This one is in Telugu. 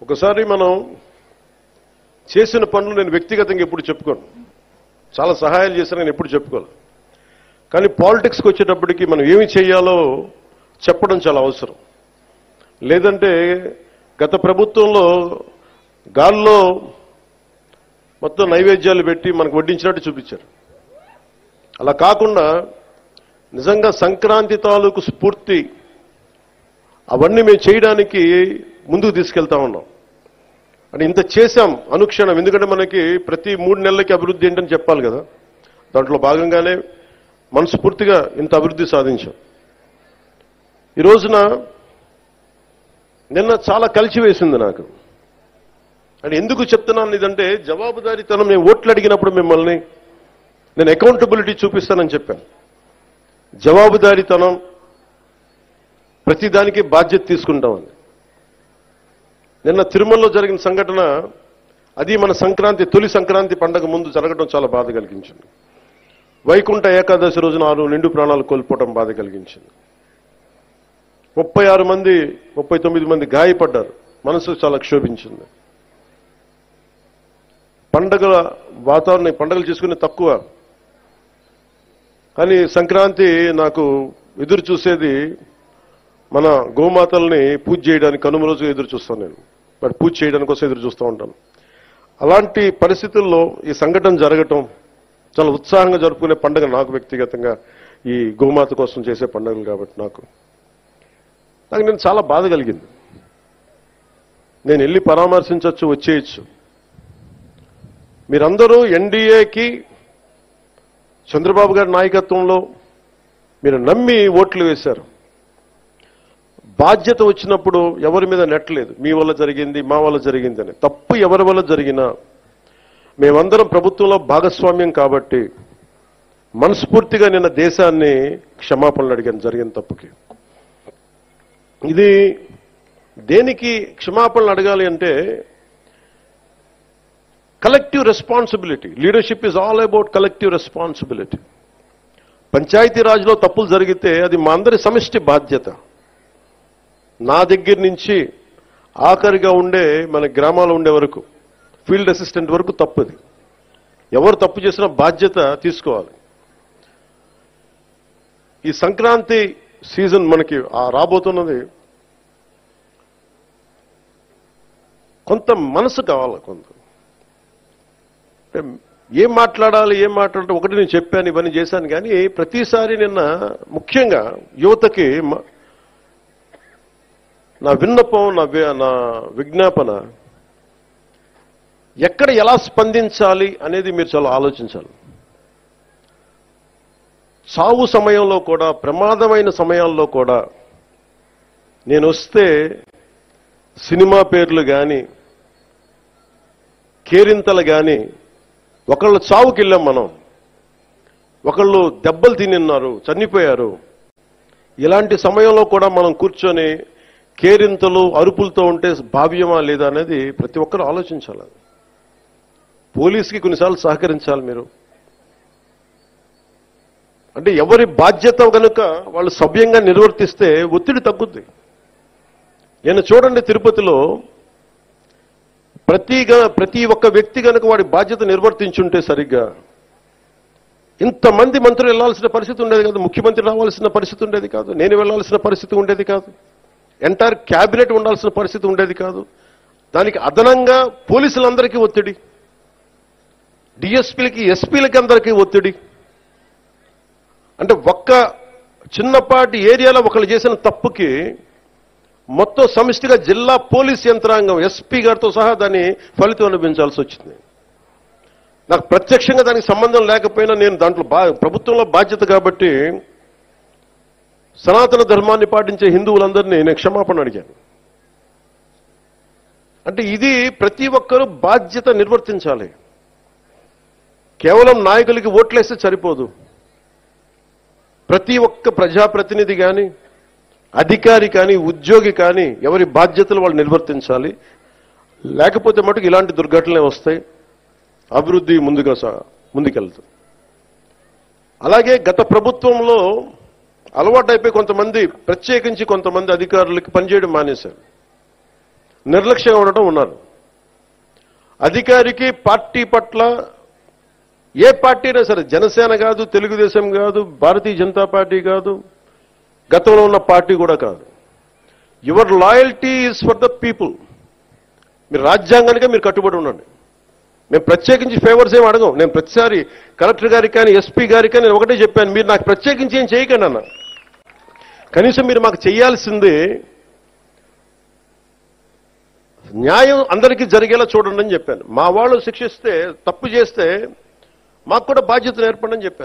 ఒకసారి మనం చేసిన పనులు నేను వ్యక్తిగతంగా ఎప్పుడు చెప్పుకోను, చాలా సహాయాలు చేశాను, నేను ఎప్పుడు చెప్పుకోను. కానీ పాలిటిక్స్కి వచ్చేటప్పటికి మనం ఏమి చేయాలో చెప్పడం చాలా అవసరం. లేదంటే గత ప్రభుత్వంలో గాల్లో మొత్తం నైవేద్యాలు పెట్టి మనకు వడ్డించినట్టు చూపించారు. అలా కాకుండా నిజంగా సంక్రాంతి తాలూకు స్ఫూర్తి అవన్నీ మేము చేయడానికి ముందుకు తీసుకెళ్తా ఉన్నాం. అంటే ఇంత చేశాం అనుక్షణం, ఎందుకంటే మనకి ప్రతి 3 నెలలకి అభివృద్ధి ఏంటని చెప్పాలి కదా. దాంట్లో భాగంగానే మనస్ఫూర్తిగా ఇంత అభివృద్ధి సాధించాం. ఈ రోజున నిన్న చాలా కలిసివేసింది నాకు. అంటే ఎందుకు చెప్తున్నాను ఇదంటే, జవాబుదారీతనం. నేను ఓట్లు అడిగినప్పుడు మిమ్మల్ని నేను అకౌంటబిలిటీ చూపిస్తానని చెప్పాను. జవాబుదారీతనం, ప్రతిదానికి బాధ్యత తీసుకుంటామని. నిన్న తిరుమలలో జరిగిన సంఘటన, అది మన సంక్రాంతి, తొలి సంక్రాంతి పండగ ముందు జరగడం చాలా బాధ కలిగించింది. వైకుంఠ ఏకాదశి రోజున 6 నిండు ప్రాణాలు కోల్పోవడం బాధ కలిగించింది. 39 మంది గాయపడ్డారు. మనసు చాలా క్షోభించింది. పండగల వాతావరణం, పండగలు చేసుకునే తక్కువ, కానీ సంక్రాంతి నాకు ఎదురు చూసేది మన గోమాతల్ని పూజ చేయడానికి. కనుమ రోజు ఎదురు చూస్తాను నేను, బట్ పూజ చేయడానికి కోసం ఎదురు చూస్తూ ఉంటాను. అలాంటి పరిస్థితుల్లో ఈ సంఘటన జరగటం, చాలా ఉత్సాహంగా జరుపుకునే పండుగ నాకు వ్యక్తిగతంగా, ఈ గోమాత కోసం చేసే పండుగలు కాబట్టి నాకు నేను చాలా బాధ కలిగింది. నేను వెళ్ళి పరామర్శించవచ్చు, వచ్చేయచ్చు. మీరందరూ ఎన్డీఏకి చంద్రబాబు గారి నాయకత్వంలో మీరు నమ్మి ఓట్లు వేశారు. బాధ్యత వచ్చినప్పుడు ఎవరి మీద నెట్టలేదు. మీ వల్ల జరిగింది, మా వల్ల జరిగింది అని. తప్పు ఎవరి వల్ల జరిగినా మేమందరం ప్రభుత్వంలో భాగస్వామ్యం కాబట్టి మనస్ఫూర్తిగా నిన్న దేశాన్ని క్షమాపణలు అడిగాను జరిగిన తప్పుకి. ఇది దేనికి క్షమాపణలు అడగాలి అంటే, collective responsibility. Leadership is all about collective responsibility. పంచాయతీరాజ్లో తప్పులు జరిగితే అది మా అందరి సమిష్టి బాధ్యత. నా దగ్గర నుంచి ఆఖరిగా ఉండే మన గ్రామాల్లో ఉండే వరకు, ఫీల్డ్ అసిస్టెంట్ వరకు తప్పుది. ఎవరు తప్పు చేసినా బాధ్యత తీసుకోవాలి. ఈ సంక్రాంతి సీజన్ మనకి రాబోతున్నది. కొంత మనసు కావాలి. కొంత ఏం మాట్లాడాలి, ఒకటి నేను చెప్పాను, ఇవన్నీ చేశాను. కానీ ప్రతిసారి నిన్న ముఖ్యంగా యువతకి నా విన్నపం, నా విజ్ఞాపన, ఎక్కడ ఎలా స్పందించాలి అనేది మీరు చాలా ఆలోచించాలి. చావు సమయంలో కూడా, ప్రమాదమైన సమయాల్లో కూడా నేను వస్తే సినిమా పేర్లు కానీ, కేరింతలు కానీ, ఒకళ్ళు చావుకి వెళ్ళాం మనం, ఒకళ్ళు దెబ్బలు తిన్నారు, చనిపోయారు. ఇలాంటి సమయంలో కూడా మనం కూర్చొని కేరింతలు, అరుపులతో ఉంటే భావ్యమా లేదా అనేది ప్రతి ఒక్కరు ఆలోచించాలి. పోలీసుకి కొన్నిసార్లు సహకరించాలి మీరు. అంటే ఎవరి బాధ్యత కనుక వాళ్ళు సభ్యంగా నిర్వర్తిస్తే ఒత్తిడి తగ్గుద్ది. నేను చూడండి, తిరుపతిలో ప్రతి ఒక్క వ్యక్తి కనుక వాడి బాధ్యత నిర్వర్తించుంటే సరిగ్గా, ఇంతమంది మంత్రులు వెళ్లాల్సిన పరిస్థితి ఉండేది కాదు, ముఖ్యమంత్రి రావాల్సిన పరిస్థితి ఉండేది కాదు, నేను వెళ్లాల్సిన పరిస్థితి ఉండేది కాదు, ఎంటైర్ క్యాబినెట్ ఉండాల్సిన పరిస్థితి ఉండేది కాదు. దానికి అదనంగా పోలీసులందరికీ ఒత్తిడి, డిఎస్పీలకి, ఎస్పీలకి అందరికీ ఒత్తిడి. అంటే ఒక్క చిన్నపాటి ఏరియాలో ఒకళ్ళు చేసిన తప్పుకి మొత్తం సమిష్టిగా జిల్లా పోలీస్ యంత్రాంగం, ఎస్పీ గారితో సహా దాన్ని ఫలితం అనుభవించాల్సి వచ్చింది. నాకు ప్రత్యక్షంగా దానికి సంబంధం లేకపోయినా నేను దాంట్లో ప్రభుత్వంలో బాధ్యత కాబట్టి సనాతన ధర్మాన్ని పాటించే హిందువులందరినీ నేను క్షమాపణ అడిగాను. అంటే ఇది ప్రతి ఒక్కరూ బాధ్యత నిర్వర్తించాలి. కేవలం నాయకులకి ఓట్లేస్తే సరిపోదు. ప్రతి ఒక్క ప్రజాప్రతినిధి కానీ, అధికారి కానీ, ఉద్యోగి కానీ ఎవరి బాధ్యతలు వాళ్ళు నిర్వర్తించాలి. లేకపోతే మటుకు ఇలాంటి దుర్ఘటనలే వస్తాయి, అభివృద్ధి ముందుకెళ్తుంది. అలాగే గత ప్రభుత్వంలో అలవాటైపోయి కొంతమంది, ప్రత్యేకించి కొంతమంది అధికారులకి పనిచేయడం మానేశారు. నిర్లక్ష్యంగా ఉండటం ఉన్నారు. అధికారికి పార్టీ పట్ల ఏ పార్టీ అయినా సరే, జనసేన కాదు, తెలుగుదేశం కాదు, భారతీయ జనతా పార్టీ కాదు, గతంలో ఉన్న పార్టీ కూడా కాదు. Your loyalty is for the people. మీరు రాజ్యాంగానికే మీరు కట్టుబడి ఉండండి. మేము ప్రత్యేకించి ఫేవర్స్ ఏమి అడగం. నేను ప్రతిసారి కలెక్టర్ గారికి కానీ ఎస్పీ గారికి కానీ నేను ఒకటే చెప్పాను, మీరు నాకు ప్రత్యేకించి ఏం చేయకండి అన్న. కనీసం మీరు మాకు చేయాల్సిందే న్యాయం అందరికీ జరిగేలా చూడండి అని చెప్పాను. మా వాళ్ళు శిక్షిస్తే, తప్పు చేస్తే మాకు కూడా బాధ్యత ఏర్పడని చెప్పాను.